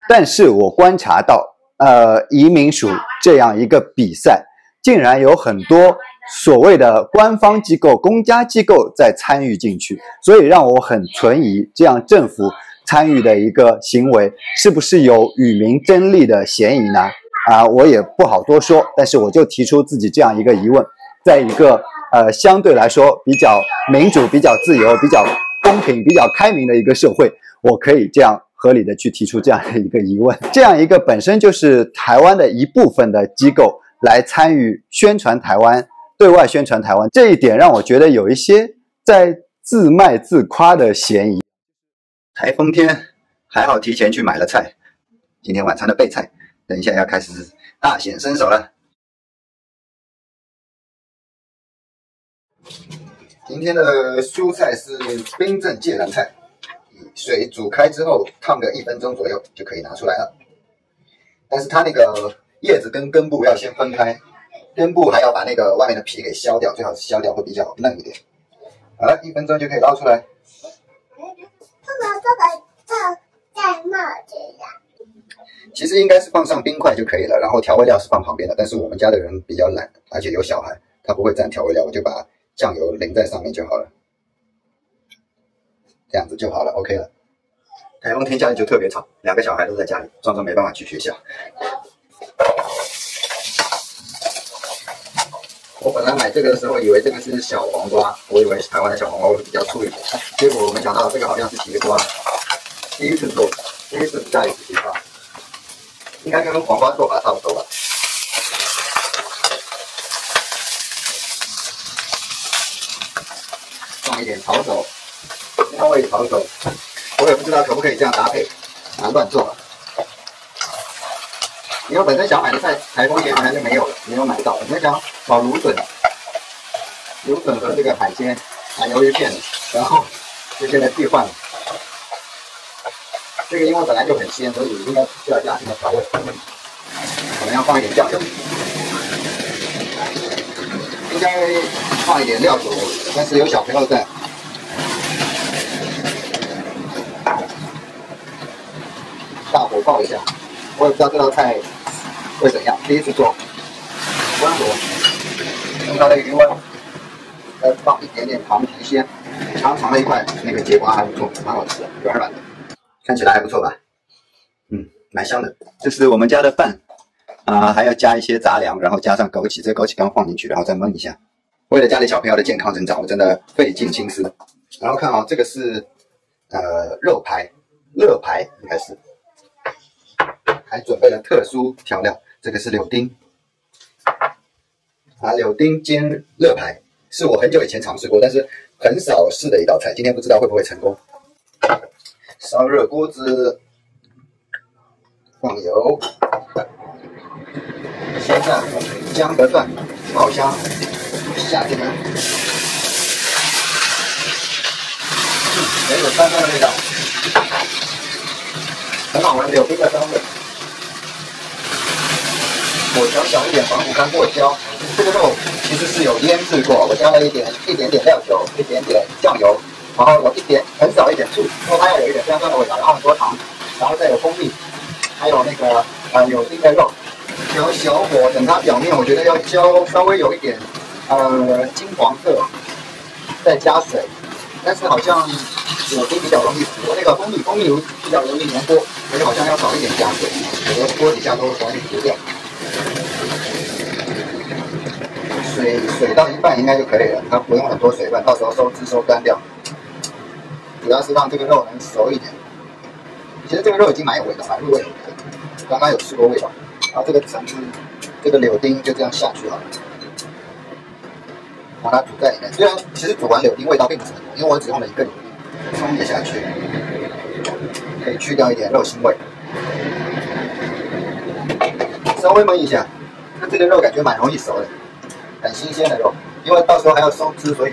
但是我观察到，移民署这样一个比赛，竟然有很多所谓的官方机构、公家机构在参与进去，所以让我很存疑，这样政府参与的一个行为是不是有与民争利的嫌疑呢？我也不好多说，但是我就提出自己这样一个疑问，在一个相对来说比较民主、比较自由、比较公平、比较开明的一个社会，我可以这样合理的去提出这样的一个疑问。这样一个本身就是台湾的一部分的机构来参与宣传台湾、对外宣传台湾，这一点让我觉得有一些在自卖自夸的嫌疑。台风天还好提前去买了菜，今天晚餐的备菜，等一下要开始大显身手了。今天的蔬菜是冰镇芥蓝菜，水煮开之后烫个1分钟左右就可以拿出来了。但是它那个叶子跟根部要先分开，根部还要把那个外面的皮给削掉，最好是削掉会比较嫩一点。好了，1分钟就可以捞出来。在帽子上，其实应该是放上冰块就可以了，然后调味料是放旁边的。但是我们家的人比较懒，而且有小孩，他不会蘸调味料，我就把酱油淋在上面就好了，这样子就好了 ，OK 了。台风天家里就特别吵，2个小孩都在家里，壮壮没办法去学校。我本来买这个的时候以为这个是小黄瓜，我以为台湾的小黄瓜会比较粗一点，结果我没想到这个好像是节瓜。第一次做，第一次下一次节瓜，应该跟黄瓜做法差不多吧。放一点炒手，调味炒手，我也不知道可不可以这样搭配，乱做了。因为本身想买的菜，台风天好像就没有了，没有买到。我们想炒芦笋，芦笋和这个海鲜，鱿鱼片，然后就现在替换了。这个因为本来就很鲜，所以应该需要加什么调味？可能要放一点酱油，应该放一点料酒，但是有小朋友在。大火爆一下，我也不知道这道菜会怎样，第一次做，温火，用它的余温，再放一点点糖提鲜，长的一块那个节瓜还不错，蛮好吃的，软软的。看起来还不错吧？蛮香的。这是我们家的饭还要加一些杂粮，然后加上枸杞，这个枸杞刚放进去，然后再焖一下。为了家里小朋友的健康成长，我真的费尽心思。然后看这个是肉排，乐排应该是，还准备了特殊调料，这个是柳丁柳丁煎乐排，是我很久以前尝试过，但是很少试的一道菜，今天不知道会不会成功。烧热锅子，放油，先下姜和蒜爆香，下这个，也有酸酸的味道，很好闻，柳丁的香味。火调小一点，防止它过焦。这个肉其实是有腌制过，我加了一点点料酒，一点点酱油。然后有很少一点醋，因为它要有一点酸酸的味道，然后很多糖，然后再有蜂蜜，还有那个柳丁的肉，调小火，等它表面我觉得要焦稍微有一点金黄色，再加水，但是好像柳丁比较容易死，那个蜂蜜比较容易粘锅，所以好像要少一点加水，有的锅底下都容易糊掉。水到一半应该就可以了，它不用很多水分，到时候收汁收干掉。主要是让这个肉能熟一点。其实这个肉已经蛮有味道，蛮入味的。刚刚有吃过味道。然后这个橙汁，这个柳丁就这样下去好了，把它煮在里面。虽然其实煮完柳丁味道并不是很多，因为我只用了1个柳丁，葱也下去，可以去掉一点肉腥味。稍微焖一下，那这个肉感觉蛮容易熟的，很新鲜的肉，因为到时候还要收汁，所以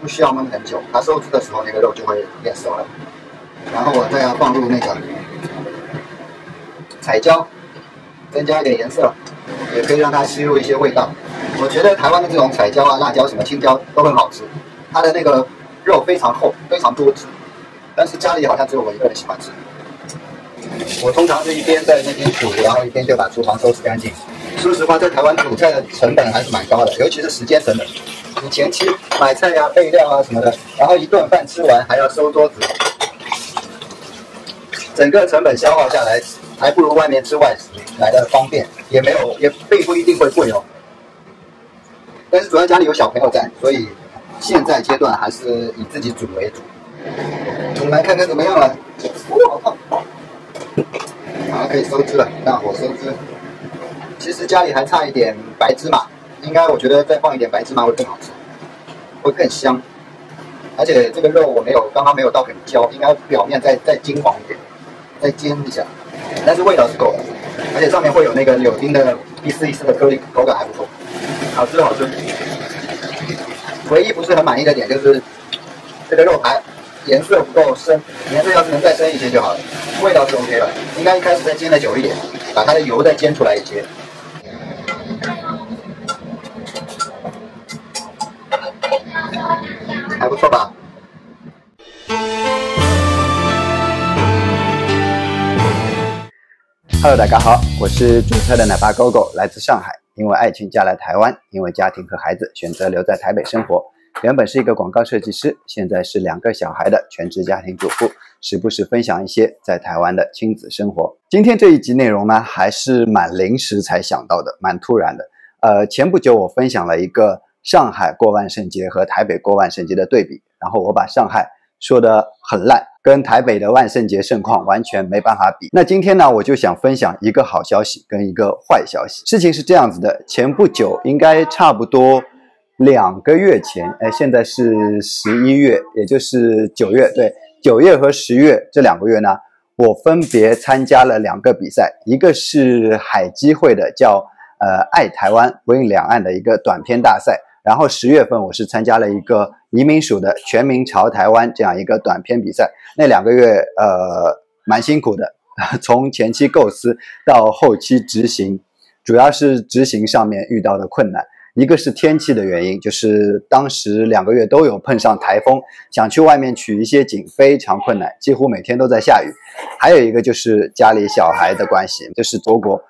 不需要焖很久，它收汁的时候那个肉就会变熟了。然后我再要放入那个彩椒，增加一点颜色，也可以让它吸入一些味道。我觉得台湾的这种彩椒辣椒什么青椒都很好吃，它的那个肉非常厚，非常多汁，但是家里好像只有我一个人喜欢吃。我通常是一边在那边煮，然后一边就把厨房收拾干净。说实话，在台湾煮菜的成本还是蛮高的，尤其是时间成本。你前期买菜啊、备料啊什么的，然后一顿饭吃完还要收桌子，整个成本消耗下来，还不如外面吃外食来的方便，也并不一定会贵哦。但是主要家里有小朋友在，所以现在阶段还是以自己煮为主。我们来看看怎么样了。好烫！好，可以收汁了，大火收汁。其实家里还差一点白芝麻，我觉得再放一点白芝麻会更好吃，会更香。而且这个肉我刚刚没有到很焦，应该表面再金黄一点，再煎一下。但是味道是够的，而且上面会有那个柳丁的一丝一丝的颗粒，口感还不错，好吃好吃。唯一不是很满意的点就是这个肉排颜色不够深，颜色要是能再深一些就好了。味道是 OK 了，应该一开始再煎的久一点，把它的油再煎出来一些。还不错吧？Hello， 大家好，我是注册的奶爸狗狗，来自上海，因为爱情嫁来台湾，因为家庭和孩子选择留在台北生活。原本是一个广告设计师，现在是2个小孩的全职家庭主妇，时不时分享一些在台湾的亲子生活。今天这一集内容呢，还是蛮临时才想到的，蛮突然的。前不久我分享了一个上海过万圣节和台北过万圣节的对比，然后我把上海说得很烂，跟台北的万圣节盛况完全没办法比。那今天呢，我就想分享一个好消息跟一个坏消息。事情是这样子的，前不久应该差不多2个月前，现在是11月，也就是9月，对，9月和10月这2个月呢，我分别参加了2个比赛，一个是海基会的叫爱台湾Win 两岸的一个短篇大赛，然后10月份我是参加了一个移民署的全民朝台湾这样一个短篇比赛。那2个月蛮辛苦的，从前期构思到后期执行，主要是执行上面遇到的困难。一个是天气的原因，就是当时2个月都有碰上台风，想去外面取一些景非常困难，几乎每天都在下雨。还有一个就是家里小孩的关系，就是左国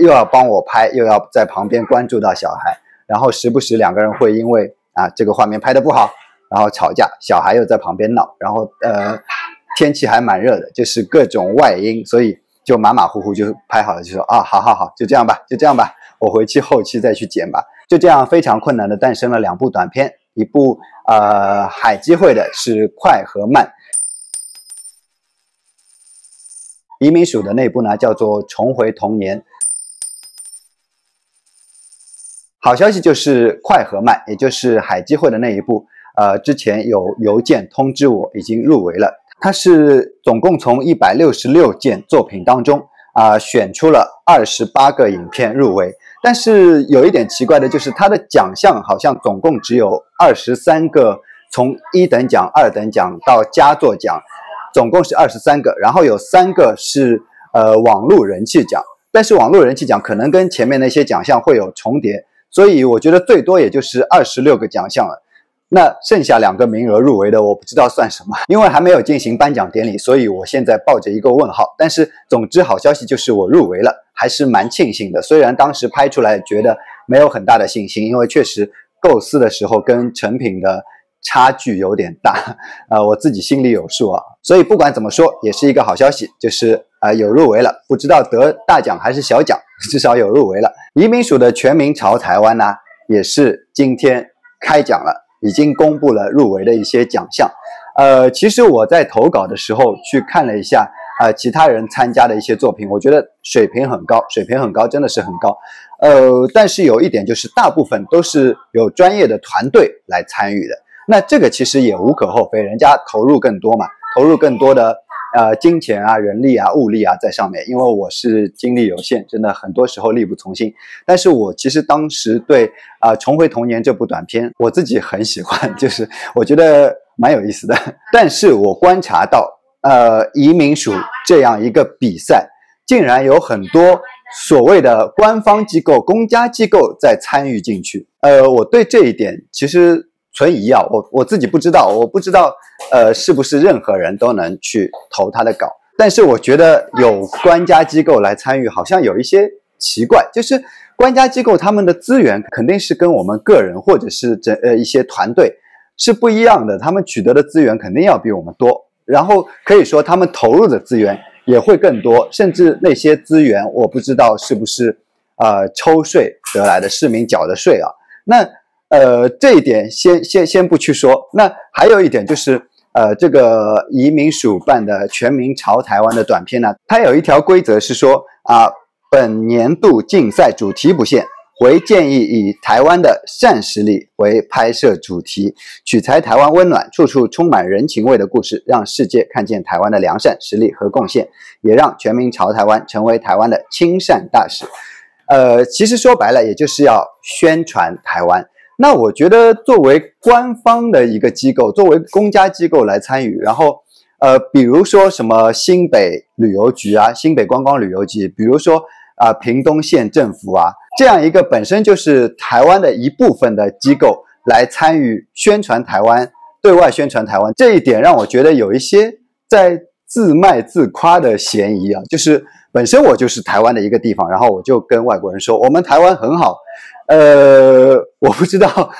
又要帮我拍，又要在旁边关注到小孩，然后时不时2个人会因为这个画面拍得不好，然后吵架，小孩又在旁边闹，然后天气还蛮热的，就是各种外因，所以就马马虎虎就拍好了，就说好，就这样吧，我回去后期再去剪吧。就这样非常困难的诞生了2部短片，一部海基会的是快和慢，移民署的那部呢叫做重回童年。好消息就是快和慢，也就是海基会的那一部，之前有邮件通知我已经入围了。它是总共从166件作品当中选出了28个影片入围，但是有一点奇怪的就是它的奖项好像总共只有23个，从1等奖、2等奖到佳作奖，总共是23个，然后有3个是网络人气奖，但是网络人气奖可能跟前面那些奖项会有重叠，所以我觉得最多也就是26个奖项了。那剩下2个名额入围的我不知道算什么，因为还没有进行颁奖典礼，所以我现在抱着一个问号。但是总之好消息就是我入围了，还是蛮庆幸的。虽然当时拍出来觉得没有很大的信心，因为确实构思的时候跟成品的差距有点大，我自己心里有数啊。所以不管怎么说也是一个好消息，就是有入围了，不知道得大奖还是小奖，至少有入围了。移民署的全民朝台湾呢，也是今天开奖了，已经公布了入围的一些奖项。其实我在投稿的时候去看了一下其他人参加的一些作品，我觉得水平很高，真的是很高。但是有一点就是大部分都是有专业的团队来参与的，那这个其实也无可厚非，人家投入更多嘛，投入更多的金钱啊、人力啊、物力啊在上面。因为我是精力有限，真的很多时候力不从心。但是我其实当时对重回童年这部短片我自己很喜欢，就是我觉得蛮有意思的。但是我观察到移民署这样一个比赛竟然有很多所谓的官方机构、公家机构在参与进去。我对这一点其实存疑啊，我自己不知道，我不知道是不是任何人都能去投他的稿。但是我觉得有官家机构来参与，好像有一些奇怪，就是官家机构他们的资源肯定是跟我们个人或者是一些团队是不一样的，他们取得的资源肯定要比我们多，然后可以说他们投入的资源也会更多，甚至那些资源我不知道是不是抽税得来的，市民缴的税啊。那这一点先不去说。那还有一点就是这个移民署办的全民朝台湾的短片呢，它有一条规则是说本年度竞赛主题不限，为建议以台湾的善实力为拍摄主题，取材台湾温暖、处处充满人情味的故事，让世界看见台湾的良善、实力和贡献，也让全民朝台湾成为台湾的亲善大使。其实说白了，也就是要宣传台湾。那我觉得作为官方的一个机构，作为公家机构来参与，然后比如说什么新北旅游局啊、新北观光旅游局，比如说屏东县政府啊，这样一个本身就是台湾的一部分的机构来参与宣传台湾、对外宣传台湾，这一点让我觉得有一些在自卖自夸的嫌疑啊，就是本身我就是台湾的一个地方，然后我就跟外国人说我们台湾很好。我不知道，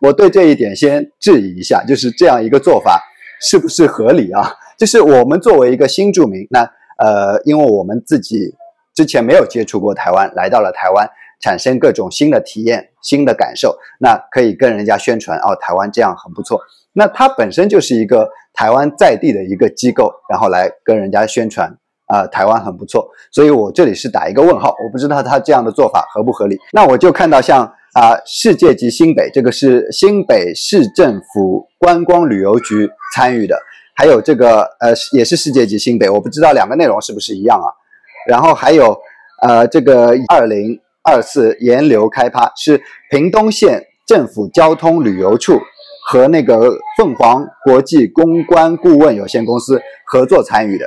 我对这一点先质疑一下，就是这样一个做法是不是合理啊？就是我们作为一个新住民，那因为我们自己之前没有接触过台湾，来到了台湾，产生各种新的体验、新的感受，那可以跟人家宣传台湾这样很不错。那它本身就是一个台湾在地的一个机构，然后来跟人家宣传。台湾很不错，所以我这里是打一个问号，我不知道他这样的做法合不合理。那我就看到像世界级新北，这个是新北市政府观光旅游局参与的，还有这个也是世界级新北，我不知道两个内容是不是一样啊。然后还有这个2024沿流开趴是屏东县政府交通旅游处和那个凤凰国际公关顾问有限公司合作参与的。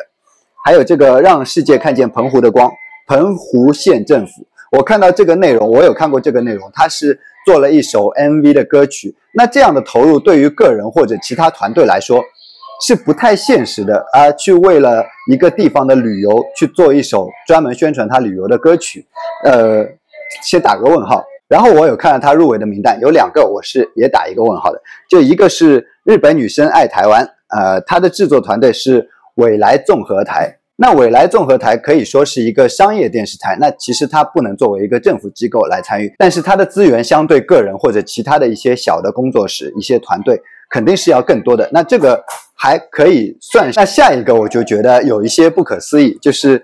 还有这个让世界看见澎湖的光，澎湖县政府，我看到这个内容，我有看过这个内容，它是做了一首 MV 的歌曲。那这样的投入对于个人或者其他团队来说是不太现实的去为了一个地方的旅游去做一首专门宣传它旅游的歌曲，先打个问号。然后我有看到他入围的名单，有2个我是也打一个问号的，就一个是日本女生爱台湾，它的制作团队是未来综合台。那未来综合台可以说是一个商业电视台，那其实它不能作为一个政府机构来参与，但是它的资源相对个人或者其他的一些小的工作室、一些团队肯定是要更多的，那这个还可以算。那下一个我就觉得有一些不可思议，就是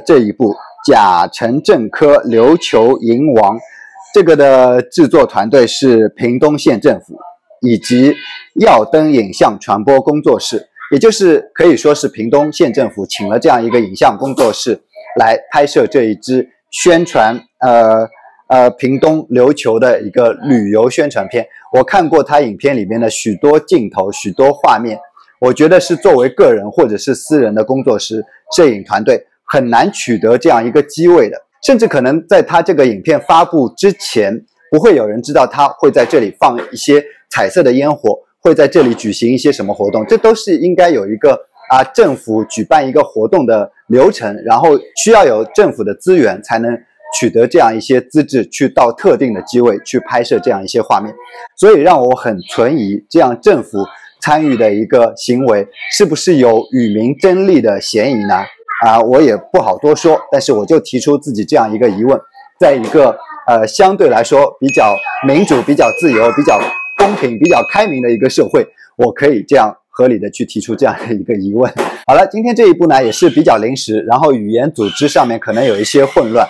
这一部甲辰正科琉球银王，这个的制作团队是屏东县政府以及耀登影像传播工作室，也就是可以说是屏东县政府请了这样一个影像工作室来拍摄这一支宣传屏东琉球的一个旅游宣传片。我看过他影片里面的许多镜头、许多画面，我觉得是作为个人或者是私人的工作室、摄影团队很难取得这样一个机位的，甚至可能在他这个影片发布之前，不会有人知道他会在这里放一些彩色的烟火，会在这里举行一些什么活动，这都是应该有一个政府举办一个活动的流程，然后需要有政府的资源才能取得这样一些资质，去到特定的机位去拍摄这样一些画面。所以让我很存疑，这样政府参与的一个行为是不是有与民争利的嫌疑呢？我也不好多说，但是我就提出自己这样一个疑问。在一个相对来说比较民主、比较自由、比较公平、比较开明的一个社会，我可以这样合理的去提出这样的一个疑问。好了，今天这一部呢也是比较临时，然后语言组织上面可能有一些混乱，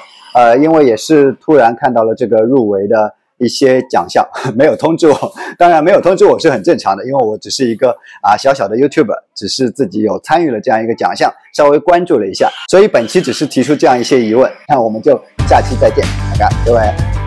因为也是突然看到了这个入围的一些奖项，没有通知我，当然没有通知我是很正常的，因为我只是一个小小的 YouTuber， 只是自己有参与了这样一个奖项，稍微关注了一下，所以本期只是提出这样一些疑问，那我们就下期再见，大家各位。